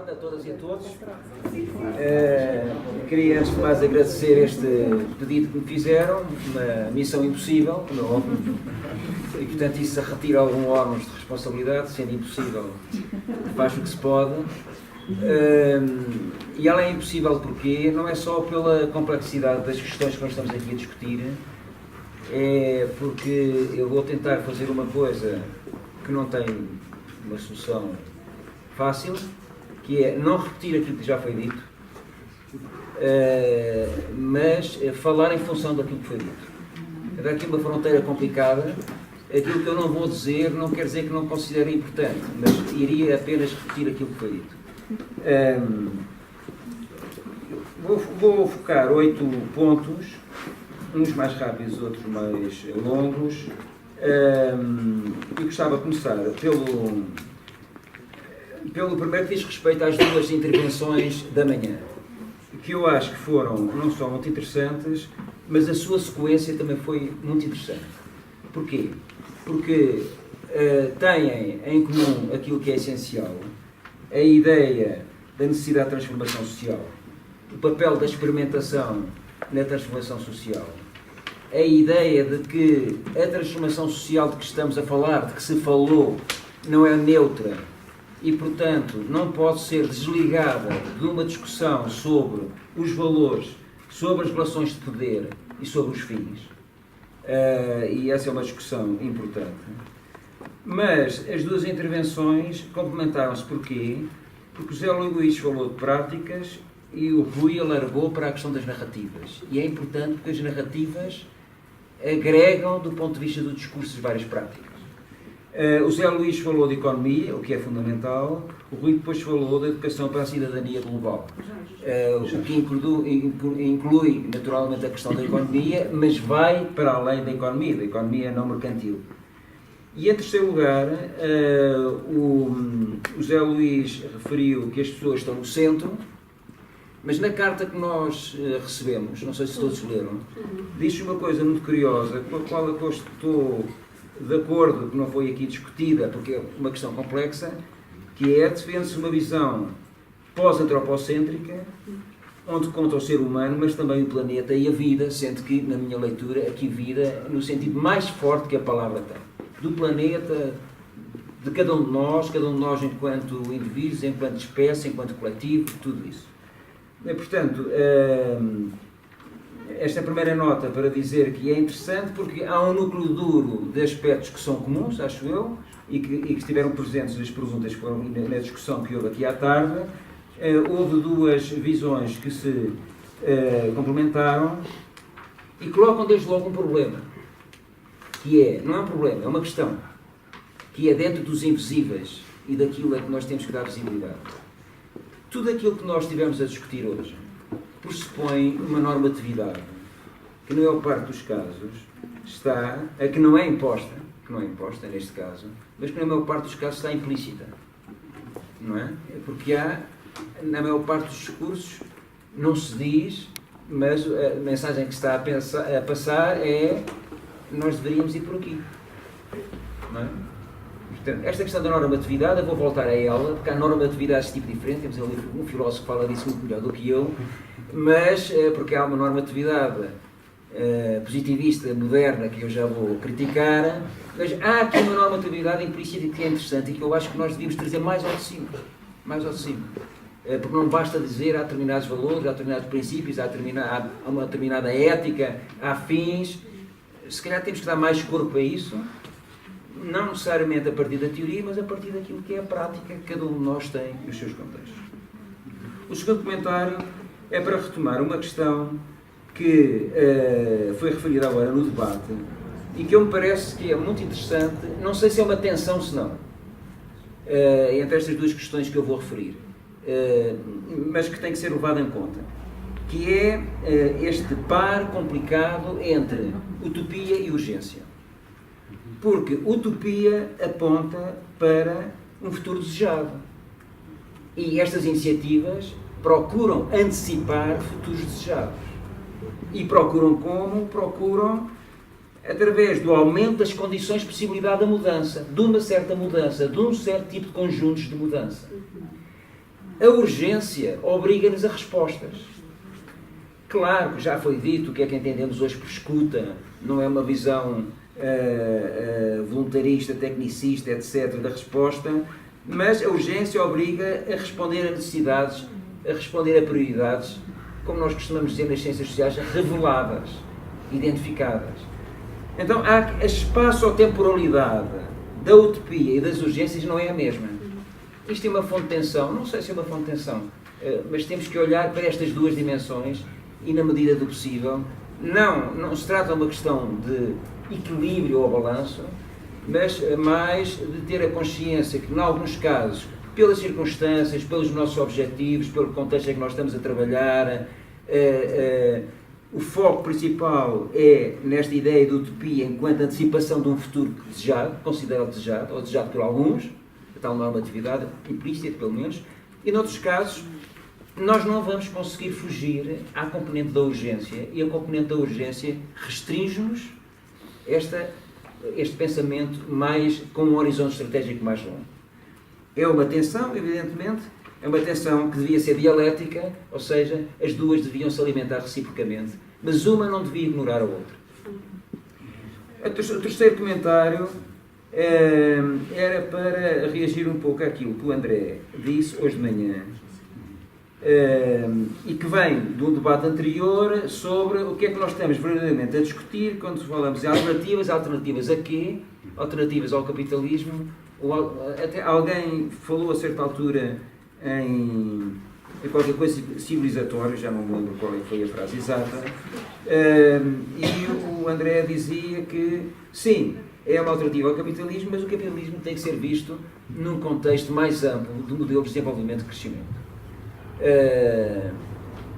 tarde a todas e a todos. Queria antes de mais agradecer este pedido que me fizeram, uma missão impossível, como é óbvio, e portanto isso retira algum órgão de responsabilidade, sendo impossível, faz o que se pode. E ela é impossível porque não é só pela complexidade das questões que nós estamos aqui a discutir, é porque eu vou tentar fazer uma coisa que não tem uma solução fácil, que é não repetir aquilo que já foi dito, mas falar em função daquilo que foi dito. Há aqui uma fronteira complicada. Aquilo que eu não vou dizer não quer dizer que não considere importante, mas iria apenas repetir aquilo que foi dito. Vou focar 8 pontos, uns mais rápidos, outros mais longos, e gostava de começar pelo primeiro que diz respeito às duas intervenções da manhã, que eu acho que foram não só muito interessantes, mas a sua sequência também foi muito interessante. Porquê? Porque têm em comum aquilo que é essencial, a ideia da necessidade de transformação social, o papel da experimentação na transformação social, a ideia de que a transformação social de que estamos a falar, de que se falou, não é neutra e, portanto, não pode ser desligada de uma discussão sobre os valores, sobre as relações de poder e sobre os fins. E essa é uma discussão importante. Mas as duas intervenções complementaram-se. Porquê? Porque o José Luís falou de práticas e o Rui alargou para a questão das narrativas. E é importante porque as narrativas agregam do ponto de vista do discurso de várias práticas. O José Luís falou de economia, o que é fundamental. O Rui depois falou da educação para a cidadania global, o que inclui naturalmente a questão da economia, mas vai para além da economia não mercantil. E em terceiro lugar, o José Luís referiu que as pessoas estão no centro, mas na carta que nós recebemos, não sei se todos leram, diz uma coisa muito curiosa, com a qual eu estou de acordo, que não foi aqui discutida, porque é uma questão complexa, que é defende-se uma visão pós-antropocêntrica, onde conta o ser humano, mas também o planeta e a vida, sendo que, na minha leitura, aqui vida no sentido mais forte que a palavra tem. Do planeta, de cada um de nós enquanto indivíduos, enquanto espécie, enquanto coletivo, tudo isso. E, portanto, esta é a primeira nota para dizer que é interessante porque há um núcleo duro de aspectos que são comuns, acho eu, e que estiveram presentes nas perguntas que foram na discussão que houve aqui à tarde. Houve duas visões que se complementaram e colocam desde logo um problema, que é, não é um problema, é uma questão, que é dentro dos invisíveis e daquilo a que nós temos que dar visibilidade. Tudo aquilo que nós estivemos a discutir hoje pressupõe uma normatividade que, na maior parte dos casos, está, que não é imposta neste caso, mas que na maior parte dos casos está implícita. Não é? Porque há, na maior parte dos discursos, não se diz, mas a mensagem que está a passar é nós deveríamos ir por aqui. Não é? Portanto, esta questão da normatividade, eu vou voltar a ela, porque há normatividades de tipo diferente, temos ali um filósofo que fala disso muito melhor do que eu, mas porque há uma normatividade positivista, moderna, que eu já vou criticar, mas há aqui uma normatividade implícita que é interessante e que eu acho que nós devíamos trazer mais ao de cima. Porque não basta dizer há determinados valores, há determinados princípios, há uma determinada ética, há fins. Se calhar temos que dar mais corpo a isso, não necessariamente a partir da teoria, mas a partir daquilo que é a prática que cada um de nós tem nos seus contextos. O segundo comentário é para retomar uma questão que foi referida agora no debate e que eu me parece que é muito interessante, não sei se é uma tensão, se não, entre estas duas questões que eu vou referir, mas que tem que ser levada em conta, que é este par complicado entre utopia e urgência. Porque utopia aponta para um futuro desejado. E estas iniciativas procuram antecipar futuros desejados. E procuram como? Procuram através do aumento das condições de possibilidade da mudança, de uma certa mudança, de um certo tipo de conjuntos de mudança. A urgência obriga-nos a respostas. Claro que já foi dito o que é que entendemos hoje por escuta, não é uma visão voluntarista, tecnicista, etc., da resposta, mas a urgência obriga a responder a necessidades, a responder a prioridades, como nós costumamos dizer nas ciências sociais, reveladas, identificadas. Então, a espaço-temporalidade da utopia e das urgências não é a mesma. Isto é uma fonte de tensão, não sei se é uma fonte de tensão, mas temos que olhar para estas duas dimensões e, na medida do possível, não se trata de uma questão de equilíbrio ou balanço, mas mais de ter a consciência que, em alguns casos, pelas circunstâncias, pelos nossos objetivos, pelo contexto em que nós estamos a trabalhar, o foco principal é nesta ideia de utopia enquanto antecipação de um futuro desejado, considerado desejado, ou desejado por alguns, a tal normatividade implícita, pelo menos, e, noutros casos, nós não vamos conseguir fugir à componente da urgência, e a componente da urgência restringe-nos este pensamento mais com um horizonte estratégico mais longo. É uma tensão, evidentemente, é uma tensão que devia ser dialética, ou seja, as duas deviam se alimentar reciprocamente, mas uma não devia ignorar a outra. O terceiro comentário era para reagir um pouco àquilo que o André disse hoje de manhã, e que vem de um debate anterior sobre o que é que nós estamos verdadeiramente a discutir quando falamos em alternativas a quê? Alternativas ao capitalismo. Até alguém falou a certa altura em qualquer coisa civilizatória, já não me lembro qual é que foi a frase exata, e o André dizia que sim, é uma alternativa ao capitalismo, mas o capitalismo tem que ser visto num contexto mais amplo do modelo de desenvolvimento e crescimento.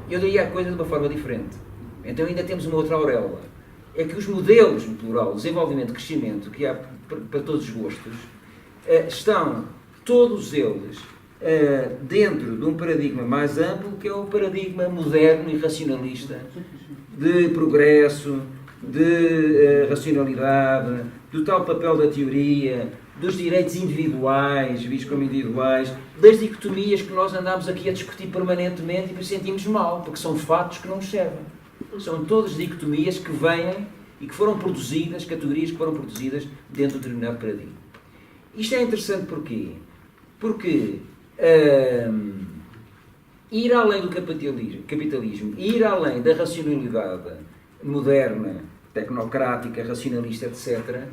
Eu diria a coisa de uma forma diferente. Então ainda temos uma outra auréola. É que os modelos, no plural, de desenvolvimento e crescimento que há para todos os gostos, estão todos eles dentro de um paradigma mais amplo, que é o paradigma moderno e racionalista de progresso, de racionalidade, do tal papel da teoria, dos direitos individuais, vistos como individuais, das dicotomias que nós andamos aqui a discutir permanentemente e que sentimos mal, porque são fatos que não nos servem. São todas dicotomias que vêm e que foram produzidas, categorias que foram produzidas dentro de um determinado paradigma. Isto é interessante porquê? Porque ir além do capitalismo, ir além da racionalidade moderna, tecnocrática, racionalista, etc.,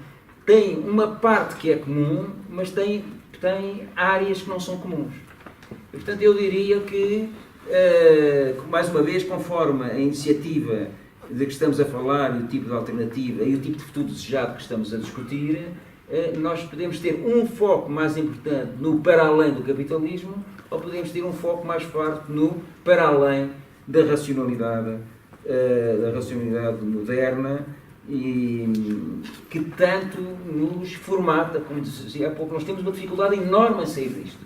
tem uma parte que é comum, mas tem áreas que não são comuns. E, portanto, eu diria que, mais uma vez, conforme a iniciativa de que estamos a falar, e o tipo de alternativa e o tipo de futuro desejado que estamos a discutir, nós podemos ter um foco mais importante no para além do capitalismo, ou podemos ter um foco mais forte no para além da racionalidade moderna, e que tanto nos formata, como dizia há pouco. Nós temos uma dificuldade enorme em sair disto,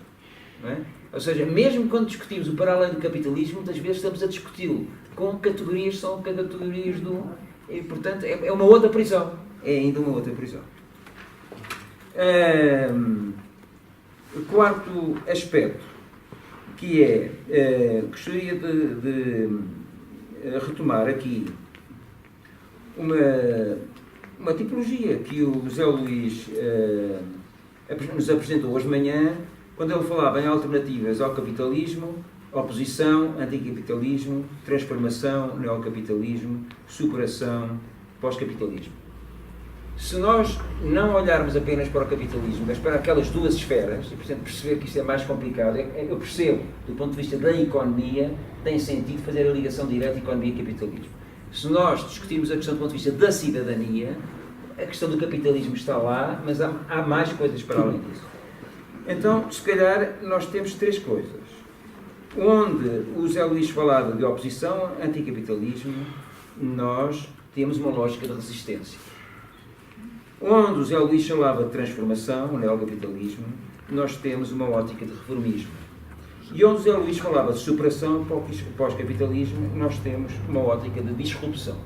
não é? Ou seja, mesmo quando discutimos o para além do capitalismo, muitas vezes estamos a discuti-lo com categorias, são categorias do... E, portanto, é uma outra prisão. É ainda uma outra prisão. O quarto aspecto, que gostaria de retomar aqui uma tipologia que o José Luís nos apresentou hoje de manhã, quando ele falava em alternativas ao capitalismo, oposição, anticapitalismo, transformação, neocapitalismo, superação, pós-capitalismo. Se nós não olharmos apenas para o capitalismo, mas para aquelas duas esferas, e portanto perceber que isto é mais complicado, eu percebo, do ponto de vista da economia, tem sentido fazer a ligação direta economia e capitalismo. Se nós discutirmos a questão do ponto de vista da cidadania, a questão do capitalismo está lá, mas há mais coisas para além disso. Então, se calhar, nós temos três coisas. Onde o José Luís falava de oposição, anticapitalismo, nós temos uma lógica de resistência. Onde o José Luís falava de transformação, o neocapitalismo, nós temos uma ótica de reformismo. E onde o José Luís falava de superação, pós-capitalismo, nós temos uma ótica de disrupção.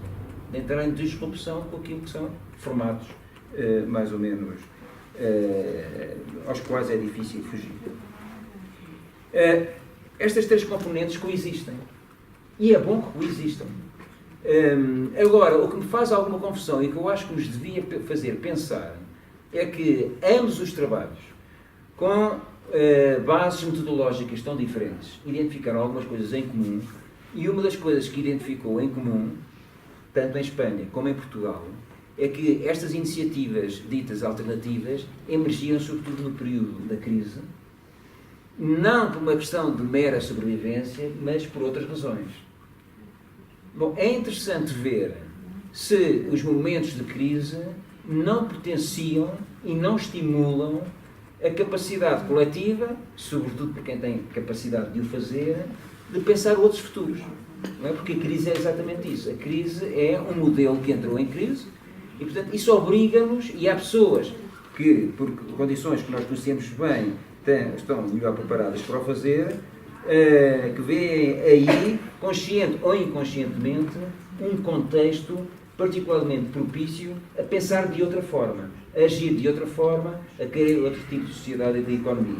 Entrar em disrupção com aquilo que são formatos, mais ou menos, aos quais é difícil fugir. estas três componentes coexistem. E é bom que coexistam. Agora, o que me faz alguma confusão e que eu acho que nos devia fazer pensar é que ambos os trabalhos, com bases metodológicas tão diferentes, identificaram algumas coisas em comum, e uma das coisas que identificou em comum, tanto em Espanha como em Portugal, é que estas iniciativas ditas alternativas emergiam sobretudo no período da crise, não por uma questão de mera sobrevivência, mas por outras razões. Bom, é interessante ver se os momentos de crise não potenciam e não estimulam a capacidade coletiva, sobretudo por quem tem capacidade de o fazer, de pensar outros futuros. Não é? Porque a crise é exatamente isso. A crise é um modelo que entrou em crise e, portanto, isso obriga-nos, e há pessoas que, por condições que nós conhecemos bem, estão melhor preparadas para o fazer, que veem aí, consciente ou inconscientemente, um contexto particularmente propício a pensar de outra forma, a agir de outra forma, a querer outro tipo de sociedade e de economia.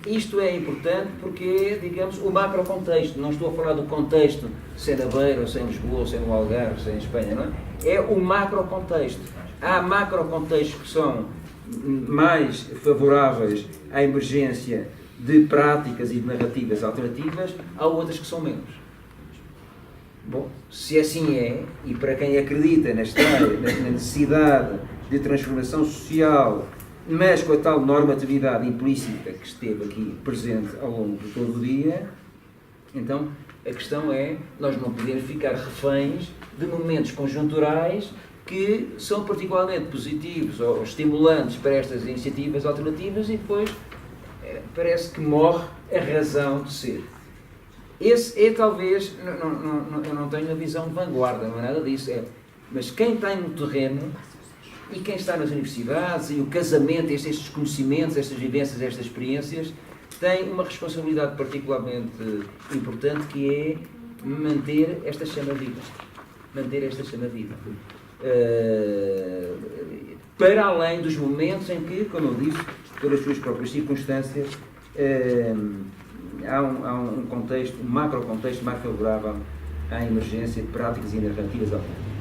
Isto é importante porque, digamos, o macrocontexto, não estou a falar do contexto se é na Beira, ou se é em Lisboa, ou se é no Algarve, ou se é em Espanha, não é? É o macrocontexto. Há macrocontextos que são mais favoráveis à emergência de práticas e de narrativas alternativas, há outras que são menos. Bom, se assim é, e para quem acredita nesta área, na necessidade de transformação social, mas com a tal normatividade implícita que esteve aqui presente ao longo de todo o dia, então a questão é, nós não podemos ficar reféns de momentos conjunturais que são particularmente positivos ou estimulantes para estas iniciativas alternativas e depois parece que morre a razão de ser. Esse é talvez, eu não tenho a visão de vanguarda, não é nada disso, mas quem está no terreno e quem está nas universidades e o casamento, estes conhecimentos, estas vivências, estas experiências, tem uma responsabilidade particularmente importante que é manter esta chama viva. Manter esta chama viva. Para além dos momentos em que, como eu disse, pelas suas próprias circunstâncias, há um contexto, um macrocontexto mais favorável à emergência de práticas e narrativas alternativas.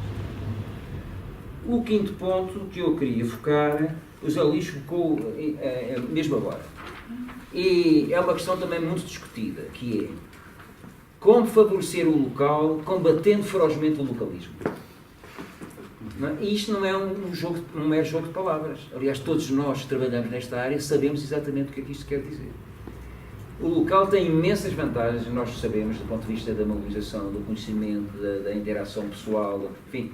O quinto ponto que eu queria focar, o Zé Luís focou mesmo agora. E é uma questão também muito discutida, que é como favorecer o local combatendo ferozmente o localismo. E isto não é um mero jogo de palavras. Aliás, todos nós que trabalhamos nesta área sabemos exatamente o que é que isto quer dizer. O local tem imensas vantagens, nós sabemos, do ponto de vista da mobilização, do conhecimento, da interação pessoal, enfim,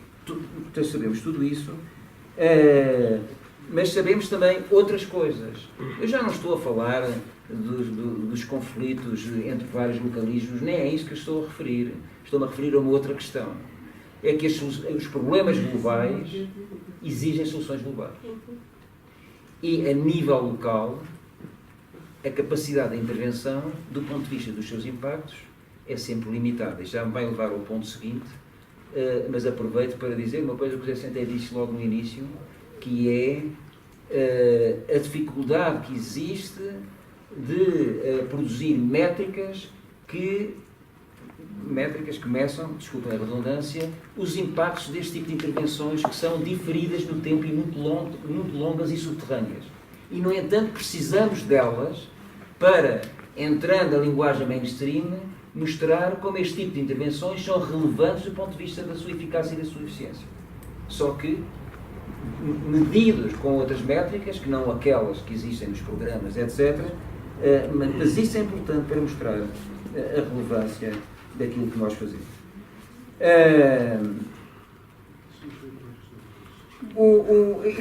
sabemos tudo isso, mas sabemos também outras coisas. Eu já não estou a falar dos conflitos entre vários localismos, nem é isso que eu estou a referir. Estou-me a referir a uma outra questão. É que os problemas globais exigem soluções globais. E, a nível local, a capacidade de intervenção, do ponto de vista dos seus impactos, é sempre limitada. E já me vai levar ao ponto seguinte, mas aproveito para dizer uma coisa que o José Centeno disse logo no início, que é a dificuldade que existe de produzir métricas que meçam, desculpem a redundância, os impactos deste tipo de intervenções que são diferidas no tempo e muito longas e subterrâneas. E, no entanto, precisamos delas para, entrando a linguagem mainstream, mostrar como este tipo de intervenções são relevantes do ponto de vista da sua eficácia e da sua eficiência. Só que, medidos com outras métricas, que não aquelas que existem nos programas, etc., mas isso é importante para mostrar a relevância daquilo que nós fazemos.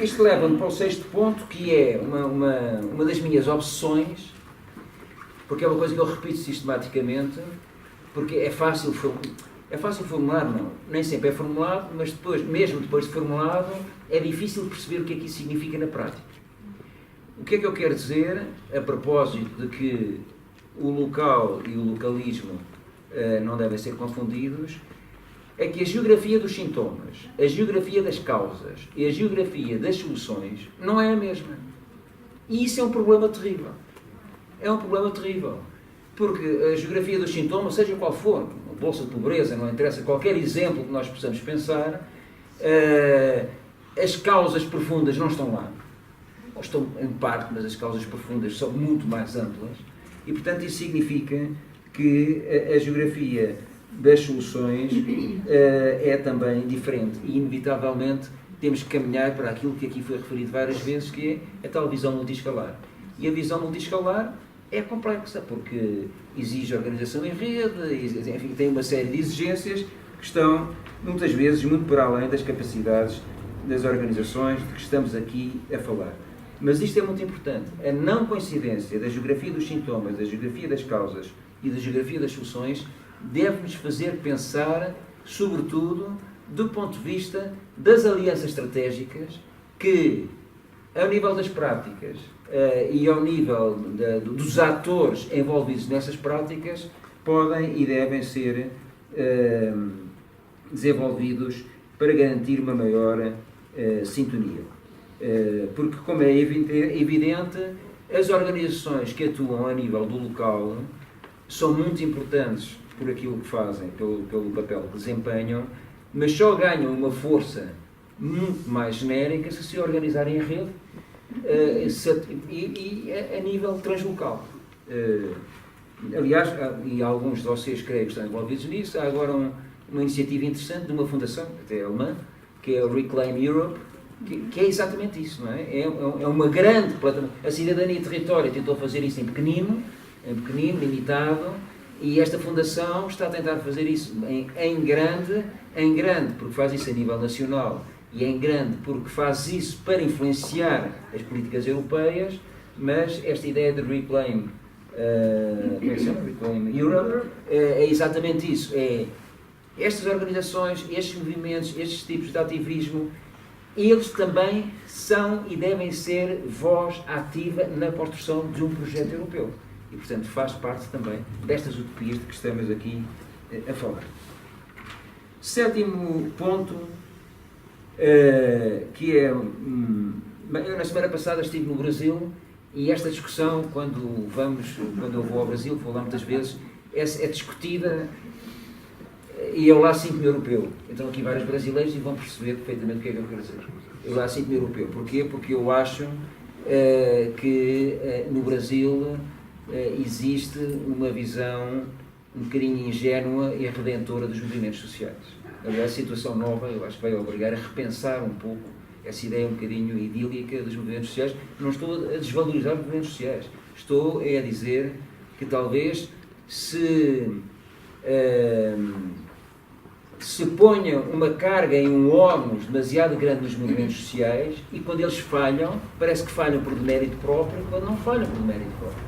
Isto leva-me para o sexto ponto, que é uma das minhas obsessões, porque é uma coisa que eu repito sistematicamente, porque é fácil formular, não, nem sempre é formulado, mas depois, mesmo depois de formulado, é difícil perceber o que é que isso significa na prática. O que é que eu quero dizer, a propósito de que o local e o localismo não devem ser confundidos, é que a geografia dos sintomas, a geografia das causas e a geografia das soluções não é a mesma. E isso é um problema terrível. é um problema terrível. Porque a geografia dos sintomas, seja qual for, a bolsa de pobreza, não interessa, qualquer exemplo que nós possamos pensar, as causas profundas não estão lá. Ou estão em parte, mas as causas profundas são muito mais amplas. E, portanto, isso significa que a geografia das soluções é também diferente. E, inevitavelmente, temos que caminhar para aquilo que aqui foi referido várias vezes, que é a tal visão multiscalar. E a visão multiscalar é complexa, porque exige organização em rede, enfim, tem uma série de exigências que estão, muitas vezes, muito para além das capacidades das organizações de que estamos aqui a falar. Mas isto é muito importante. A não coincidência da geografia dos sintomas, da geografia das causas e da geografia das soluções deve-nos fazer pensar, sobretudo, do ponto de vista das alianças estratégicas que, ao nível das práticas e ao nível dos atores envolvidos nessas práticas, podem e devem ser desenvolvidos para garantir uma maior sintonia. Porque, como é evidente, as organizações que atuam a nível do local são muito importantes por aquilo que fazem, pelo papel que desempenham, mas só ganham uma força muito mais genérica se se organizarem em rede e a nível translocal. Aliás, e alguns de vocês creio que estão envolvidos nisso, há agora uma iniciativa interessante de uma fundação, até alemã, que é o Reclaim Europe, que é exatamente isso, não é? É uma grande plataforma. A Cidadania e Território tentou fazer isso em pequenino, limitado, e esta fundação está a tentar fazer isso em grande, porque faz isso a nível nacional, e em grande porque faz isso para influenciar as políticas europeias, mas esta ideia de Reclaim, Reclaim Europe, é exatamente isso. Estas organizações, estes movimentos, estes tipos de ativismo, eles também são e devem ser voz ativa na construção de um projeto europeu. E, portanto, faz parte também destas utopias de que estamos aqui a falar. Sétimo ponto, que é... Eu, na semana passada, estive no Brasil e esta discussão, quando eu vou ao Brasil, vou lá muitas vezes, é discutida e eu lá sinto-me europeu. Então, aqui vários brasileiros e vão perceber perfeitamente o que é que eu quero dizer. Eu lá sinto-me europeu. Porquê? Porque eu acho que no Brasil existe uma visão um bocadinho ingênua e redentora dos movimentos sociais. Aliás, a situação nova, eu acho que vai obrigar a repensar um pouco essa ideia um bocadinho idílica dos movimentos sociais. Não estou a desvalorizar os movimentos sociais. Estou a dizer que talvez se ponha uma carga em um ónus demasiado grande nos movimentos sociais e quando eles falham, parece que falham por demérito próprio, quando não falham por demérito próprio.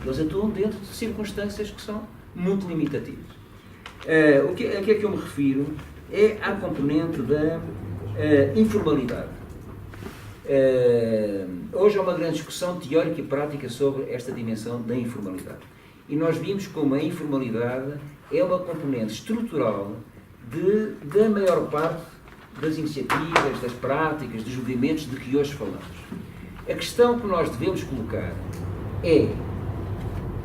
Eles atuam dentro de circunstâncias que são muito limitativas. A que é que eu me refiro? É à componente da informalidade. Hoje há uma grande discussão teórica e prática sobre esta dimensão da informalidade. E nós vimos como a informalidade é uma componente estrutural da maior parte das iniciativas, das práticas, dos movimentos de que hoje falamos. A questão que nós devemos colocar é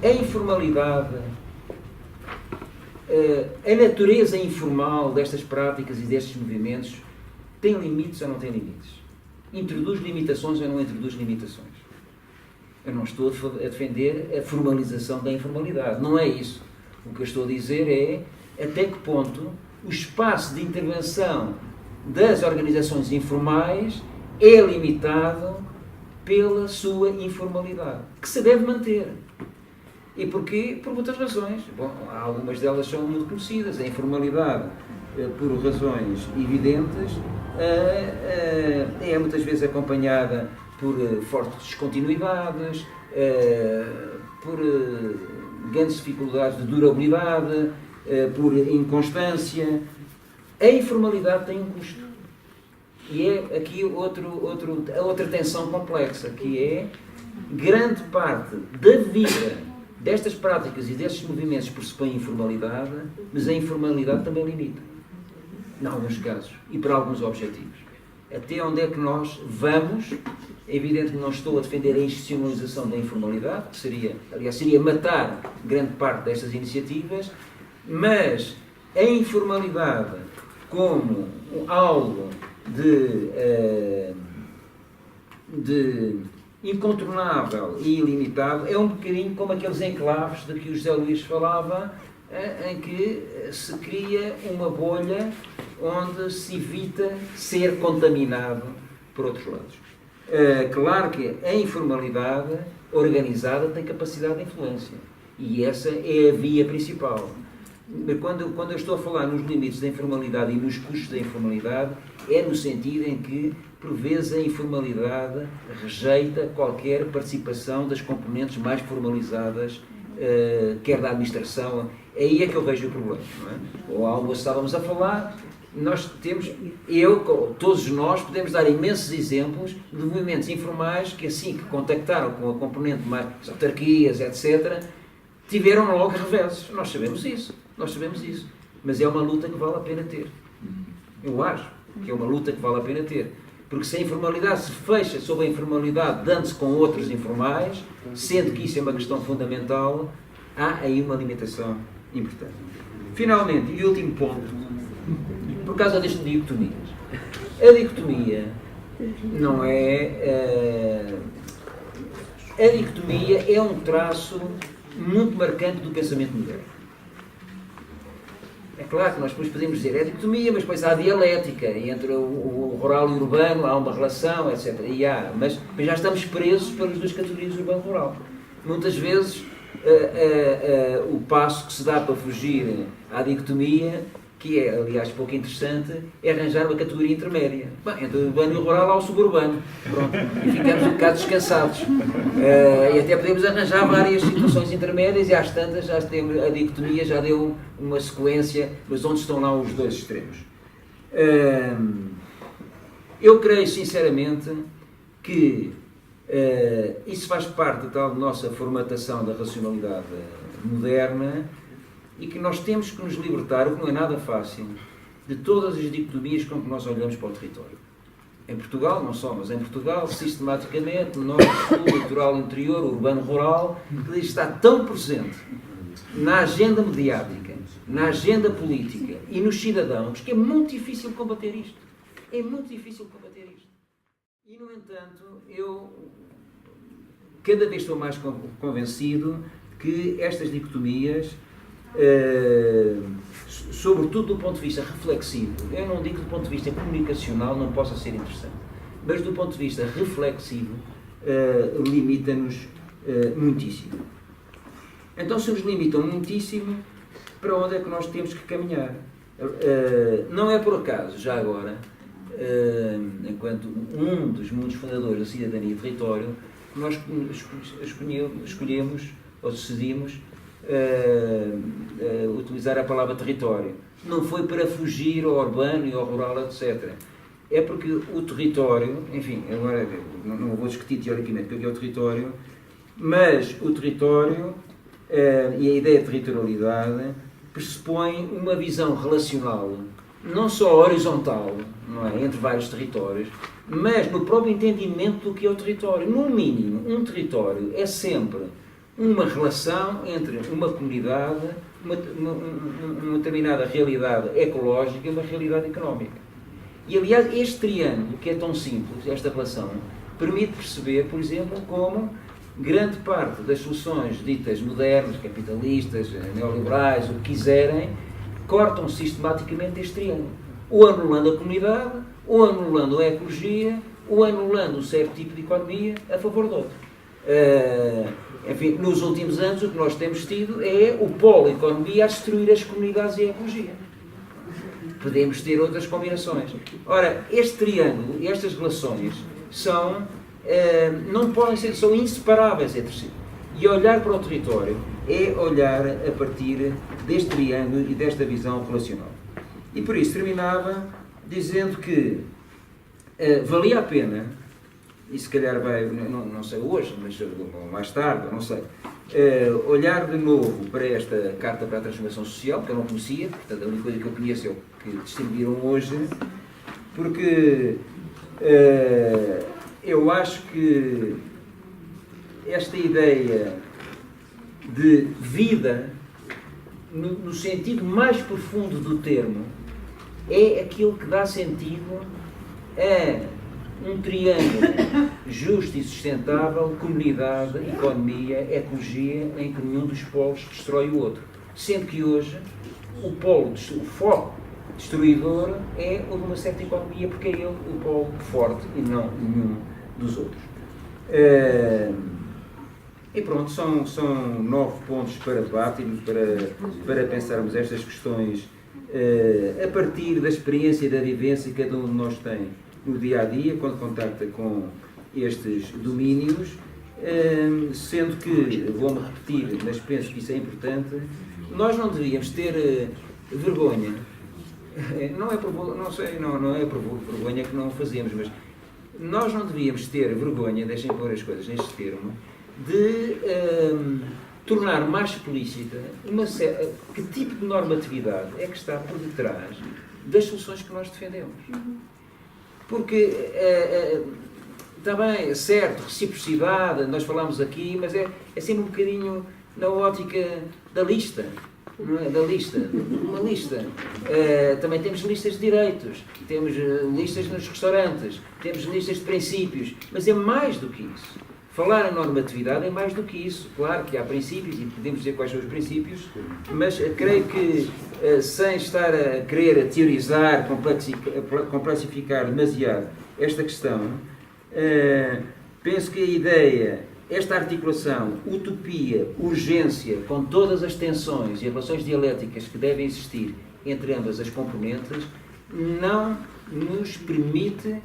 a informalidade, a natureza informal destas práticas e destes movimentos tem limites ou não tem limites? Introduz limitações ou não introduz limitações? Eu não estou a defender a formalização da informalidade, não é isso. O que eu estou a dizer é até que ponto o espaço de intervenção das organizações informais é limitado pela sua informalidade, que se deve manter. E porquê? Por muitas razões. Bom, algumas delas são muito conhecidas. A informalidade, por razões evidentes, é muitas vezes acompanhada por fortes descontinuidades, por grandes dificuldades de durabilidade, por inconstância. A informalidade tem um custo. E é aqui a outra tensão complexa, que é grande parte da vida destas práticas e destes movimentos pressupõe informalidade, mas a informalidade também limita, em alguns casos, e para alguns objetivos. Até onde é que nós vamos É evidente que não estou a defender a institucionalização da informalidade, que seria matar grande parte destas iniciativas, mas a informalidade como algo de incontornável e ilimitado é um bocadinho como aqueles enclaves de que o José Luís falava, em que se cria uma bolha onde se evita ser contaminado por outros lados. Claro que a informalidade organizada tem capacidade de influência e essa é a via principal. Quando eu estou a falar nos limites da informalidade e nos custos da informalidade, é no sentido em que, por vezes, a informalidade rejeita qualquer participação das componentes mais formalizadas, quer da administração. Aí é que eu vejo o problema. Não é? Ou algo estávamos a falar, nós temos, todos nós, podemos dar imensos exemplos de movimentos informais que, assim que contactaram com a componente mais autarquias, etc., tiveram logo reversos. Nós sabemos isso. Mas é uma luta que vale a pena ter. Eu acho que é uma luta que vale a pena ter. Porque se a informalidade se fecha sob a informalidade, dando-se com outros informais, sendo que isso é uma questão fundamental, há aí uma limitação importante. Finalmente, e último ponto, por causa destas dicotomias. A dicotomia não é... a dicotomia é um traço muito marcante do pensamento moderno. É claro que nós depois podemos dizer é dicotomia, mas depois há a dialética, e entre o rural e o urbano há uma relação, etc. Mas já estamos presos pelas duas categorias urbano-rural. Muitas vezes o passo que se dá para fugir à dicotomia, que é, aliás, pouco interessante, é arranjar uma categoria intermédia. Bem, entre o urbano e o rural há o suburbano. Pronto. E ficamos um bocado descansados. E até podemos arranjar várias situações intermédias e às tantas a dicotomia já deu uma sequência, mas onde estão lá os dois extremos? Eu creio, sinceramente, que isso faz parte da tal nossa formatação da racionalidade moderna, e que nós temos que nos libertar, o que não é nada fácil, de todas as dicotomias com que nós olhamos para o território. Em Portugal, não só, mas em Portugal, sistematicamente, no norte, sul, litoral, interior, urbano-rural, que está tão presente na agenda mediática, na agenda política e nos cidadãos, que é muito difícil combater isto. É muito difícil combater isto. E, no entanto, eu cada vez estou mais convencido que estas dicotomias, sobretudo do ponto de vista reflexivo, eu não digo que do ponto de vista comunicacional não possa ser interessante, mas do ponto de vista reflexivo limita-nos muitíssimo. Então, se nos limitam muitíssimo, para onde é que nós temos que caminhar? Não é por acaso, já agora, enquanto um dos muitos fundadores da Cidadania e Território, nós escolhemos ou decidimos utilizar a palavra território. Não foi para fugir ao urbano e ao rural, etc. É porque o território, enfim, agora não vou discutir teoricamente o que é o território, mas o território e a ideia de territorialidade pressupõe uma visão relacional, não só horizontal, não é, entre vários territórios, mas no próprio entendimento do que é o território. No mínimo, um território é sempre uma relação entre uma comunidade, uma determinada realidade ecológica e uma realidade económica. E, aliás, este triângulo, que é tão simples, esta relação, permite perceber, por exemplo, como grande parte das soluções ditas modernas, capitalistas, neoliberais, o que quiserem, cortam sistematicamente este triângulo. Ou anulando a comunidade, ou anulando a ecologia, ou anulando um certo tipo de economia a favor do outro. Enfim, nos últimos anos o que nós temos tido é o polo economia a destruir as comunidades e a ecologia. Podemos ter outras combinações. Ora, este triângulo e estas relações não podem ser, são inseparáveis entre si. E olhar para o território é olhar a partir deste triângulo e desta visão relacional. E por isso terminava dizendo que valia a pena, e se calhar vai, não sei hoje, mas mais tarde, não sei, olhar de novo para esta Carta para a Transformação Social, que eu não conhecia, portanto a única coisa que eu conheço é o que distinguiram hoje, porque eu acho que esta ideia de vida, no sentido mais profundo do termo, é aquilo que dá sentido a um triângulo justo e sustentável, comunidade, economia, ecologia, em que nenhum dos polos destrói o outro. Sendo que hoje o foco destruidor é o de uma certa economia, porque é ele o polo forte e não nenhum dos outros. E pronto, são 9 pontos para debatermos, para pensarmos estas questões a partir da experiência e da vivência que cada um de nós tem no dia-a-dia, quando contacta com estes domínios, sendo que, vou-me repetir, mas penso que isso é importante, nós não devíamos ter vergonha, não é por vergonha que não o fazemos, mas nós não devíamos ter vergonha, deixem pôr as coisas neste termo, de tornar mais explícita que tipo de normatividade é que está por detrás das soluções que nós defendemos. Porque está bem, certo, reciprocidade, nós falamos aqui, mas é sempre um bocadinho na ótica da lista. Não é? Da lista. Uma lista. Também temos listas de direitos, temos listas nos restaurantes, temos listas de princípios, mas é mais do que isso. Falar em normatividade é mais do que isso. Claro que há princípios e podemos dizer quais são os princípios, mas creio que, sem estar a querer teorizar, complexificar demasiado esta questão, penso que a ideia, esta articulação, utopia, urgência, com todas as tensões e relações dialéticas que devem existir entre ambas as componentes, não nos permite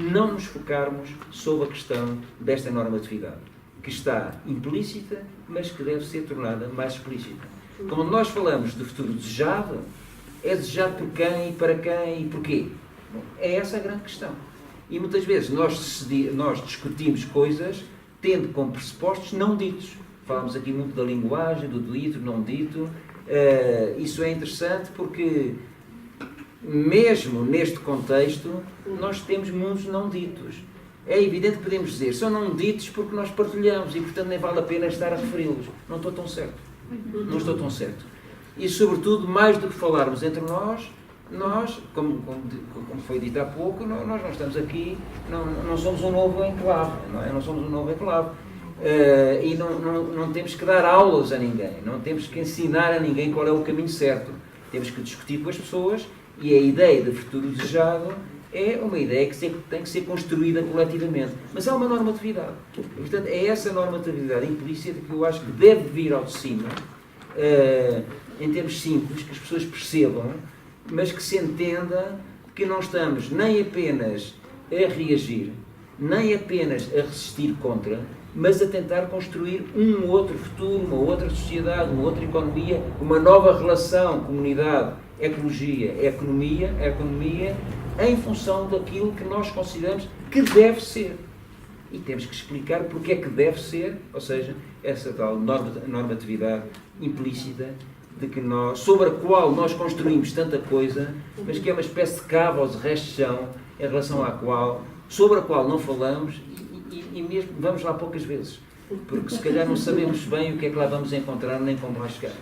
não nos focarmos sobre a questão desta normatividade, que está implícita, mas que deve ser tornada mais explícita. Quando nós falamos de futuro desejado, é desejado por quem, para quem e porquê? Bom, é essa a grande questão. E muitas vezes nós discutimos coisas tendo como pressupostos não ditos. Falamos aqui muito da linguagem, do dito, não dito. Isso é interessante porque, mesmo neste contexto, nós temos mundos não ditos. É evidente que podemos dizer, são não ditos porque nós partilhamos e, portanto, nem vale a pena estar a referi-los. Não estou tão certo. Não estou tão certo. E, sobretudo, mais do que falarmos entre nós, como foi dito há pouco, nós não estamos aqui, não somos um novo enclave, não é? Não somos um novo enclave. E não temos que dar aulas a ninguém, não temos que ensinar a ninguém qual é o caminho certo. Temos que discutir com as pessoas e a ideia de futuro desejado é uma ideia que tem que ser construída coletivamente. Mas há uma normatividade. E, portanto, é essa normatividade implícita que eu acho que deve vir ao de cima, em termos simples, que as pessoas percebam, mas que se entenda que não estamos nem apenas a reagir, nem apenas a resistir contra, mas a tentar construir um outro futuro, uma outra sociedade, uma outra economia, uma nova relação, comunidade, ecologia, economia, em função daquilo que nós consideramos que deve ser. E temos que explicar porque é que deve ser, ou seja, essa tal normatividade implícita sobre a qual nós construímos tanta coisa, mas que é uma espécie de cabo ou de resto de chão em relação sobre a qual não falamos e mesmo vamos lá poucas vezes, porque se calhar não sabemos bem o que é que lá vamos encontrar nem como lá chegar.